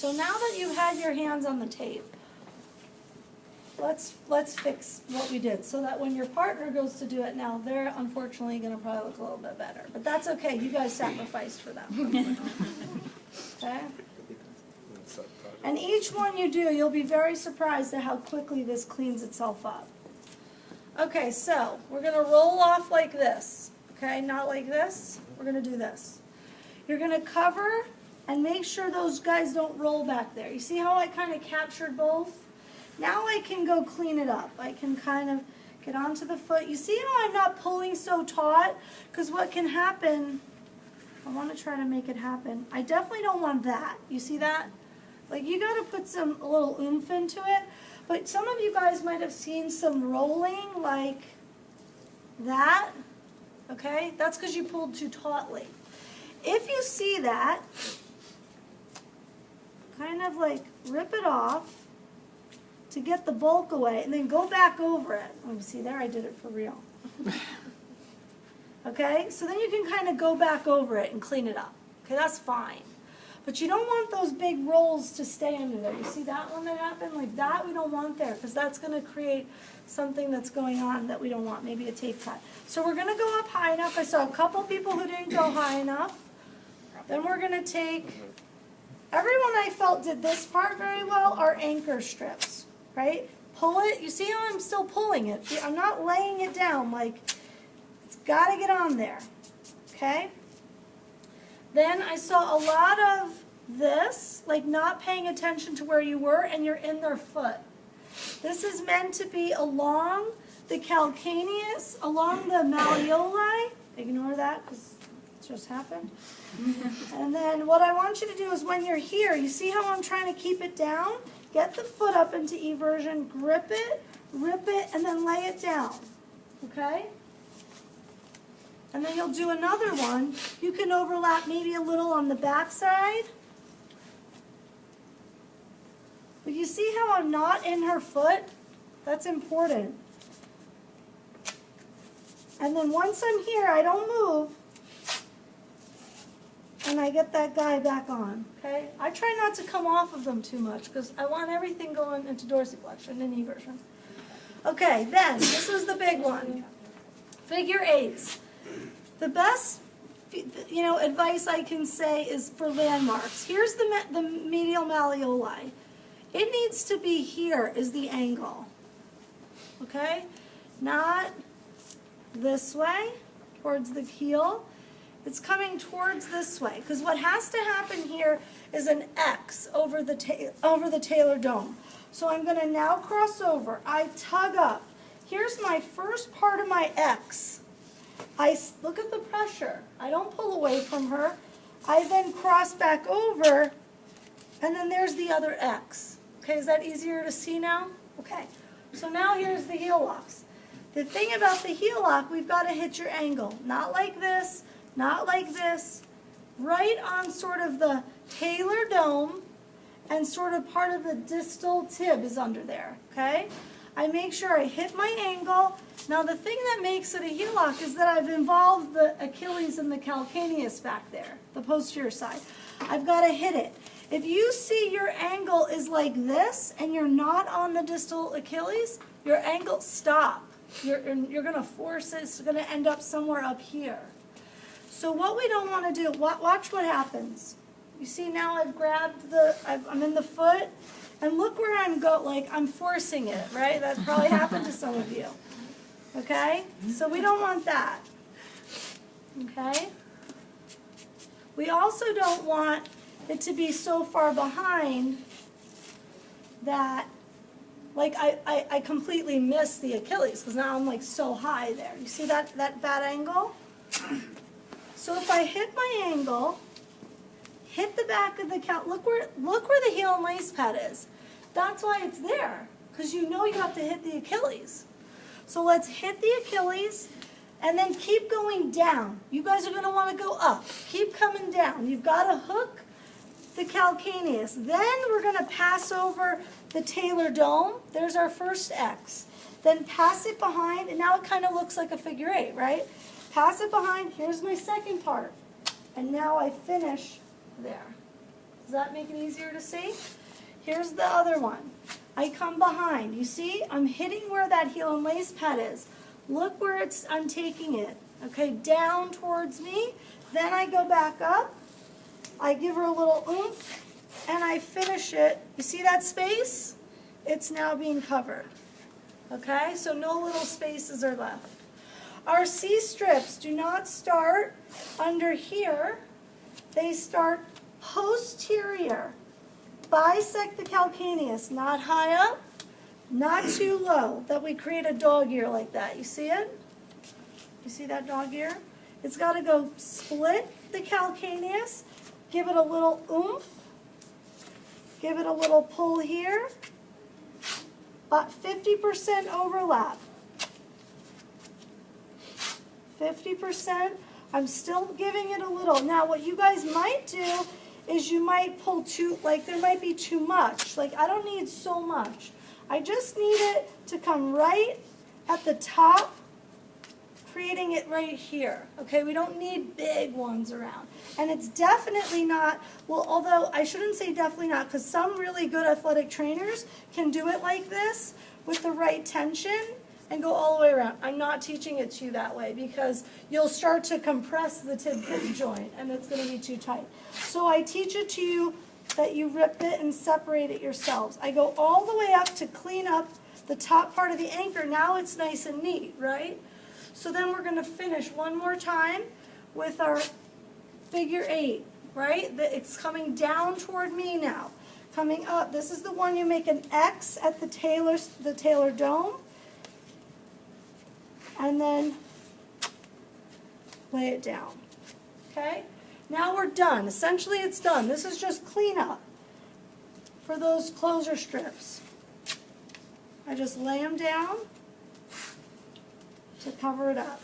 So now that you've had your hands on the tape, let's fix what we did so that when your partner goes to do it now, they're unfortunately going to probably look a little bit better. But that's okay. You guys sacrificed for them. Okay? And each one you do, you'll be very surprised at how quickly this cleans itself up. Okay, so we're going to roll off like this. Okay, not like this. We're going to do this. You're going to cover and make sure those guys don't roll back there. You see how I kind of captured both? Now I can go clean it up. I can kind of get onto the foot. You see how I'm not pulling so taut? Because what can happen, I want to try to make it happen. I definitely don't want that. You see that? Like, you got to put a little oomph into it. But some of you guys might have seen some rolling like that. Okay? That's because you pulled too tautly. If you see that, kind of like rip it off to get the bulk away, and then go back over it. Oh, see there, I did it for real. Okay, so then you can kind of go back over it and clean it up. Okay, that's fine. But you don't want those big rolls to stay under there. You see that one that happened? Like that we don't want there, because that's going to create something that's going on that we don't want, maybe a tape cut. So we're going to go up high enough. I saw a couple people who didn't go high enough. Then we're going to take, everyone I felt did this part very well, are anchor strips. Right? Pull it. You see how I'm still pulling it? I'm not laying it down. Like, it's got to get on there. Okay? Then I saw a lot of this, like not paying attention to where you were, and you're in their foot. This is meant to be along the calcaneus, along the malleoli. Ignore that because it just happened. And then what I want you to do is when you're here, you see how I'm trying to keep it down? Get the foot up into eversion, grip it, rip it, and then lay it down. Okay? And then you'll do another one. You can overlap maybe a little on the back side. But you see how I'm not in her foot? That's important. And then once I'm here, I don't move. And I get that guy back on, okay? I try not to come off of them too much because I want everything going into dorsiflexion and eversion. Okay, then, this was the big one. Figure eights. The best, advice I can say is for landmarks. Here's the medial malleoli. It needs to be here is the angle, okay? Not this way, towards the heel. It's coming towards this way, because what has to happen here is an X over the talar dome. So I'm going to now cross over. I tug up. Here's my first part of my X. I look at the pressure. I don't pull away from her. I then cross back over, and then there's the other X. Okay, is that easier to see now? Okay, so now here's the heel locks. The thing about the heel lock, we've got to hit your angle. Not like this. Not like this, right on sort of the talar dome, and sort of part of the distal tib is under there, okay? I make sure I hit my angle. Now the thing that makes it a heel lock is that I've involved the Achilles and the calcaneus back there, the posterior side. I've got to hit it. If you see your angle is like this and you're not on the distal Achilles, your angle, stop. You're going to force it. It's going to end up somewhere up here. So what we don't want to do, watch what happens. You see now I've grabbed I'm in the foot, and look where I'm forcing it, right? That probably happened to some of you. Okay? So we don't want that. Okay? We also don't want it to be so far behind that, like, I completely miss the Achilles, because now I'm like so high there. You see that bad angle? So if I hit my angle, hit the back of the look where the heel and lace pad is. That's why it's there, because you know you have to hit the Achilles. So let's hit the Achilles, and then keep going down. You guys are going to want to go up. Keep coming down. You've got to hook the calcaneus. Then we're going to pass over the talar dome. There's our first X. Then pass it behind, and now it kind of looks like a figure eight, right? Pass it behind. Here's my second part. And now I finish there. Does that make it easier to see? Here's the other one. I come behind. You see, I'm hitting where that heel and lace pad is. Look where I'm taking it. Okay, down towards me. Then I go back up. I give her a little oomph, and I finish it. You see that space? It's now being covered. Okay, so no little spaces are left. Our C-strips do not start under here. They start posterior. Bisect the calcaneus, not high up, not too low, that we create a dog ear like that. You see it? You see that dog ear? It's got to go split the calcaneus, give it a little oomph, give it a little pull here, about 50% overlap. 50%, I'm still giving it a little. Now what you guys might do is you might pull too, like there might be too much. Like I don't need so much. I just need it to come right at the top, creating it right here. Okay, we don't need big ones around. And it's definitely not, well, although I shouldn't say definitely not, because some really good athletic trainers can do it like this with the right tension and go all the way around. I'm not teaching it to you that way because you'll start to compress the tib-fib joint and it's going to be too tight. So I teach it to you that you rip it and separate it yourselves. I go all the way up to clean up the top part of the anchor. Now it's nice and neat, right? So then we're going to finish one more time with our figure 8, right? It's coming down toward me now. Coming up, this is the one you make an X at the tailor dome. And then lay it down. Okay? Now we're done. Essentially it's done. This is just cleanup for those closer strips. I just lay them down to cover it up.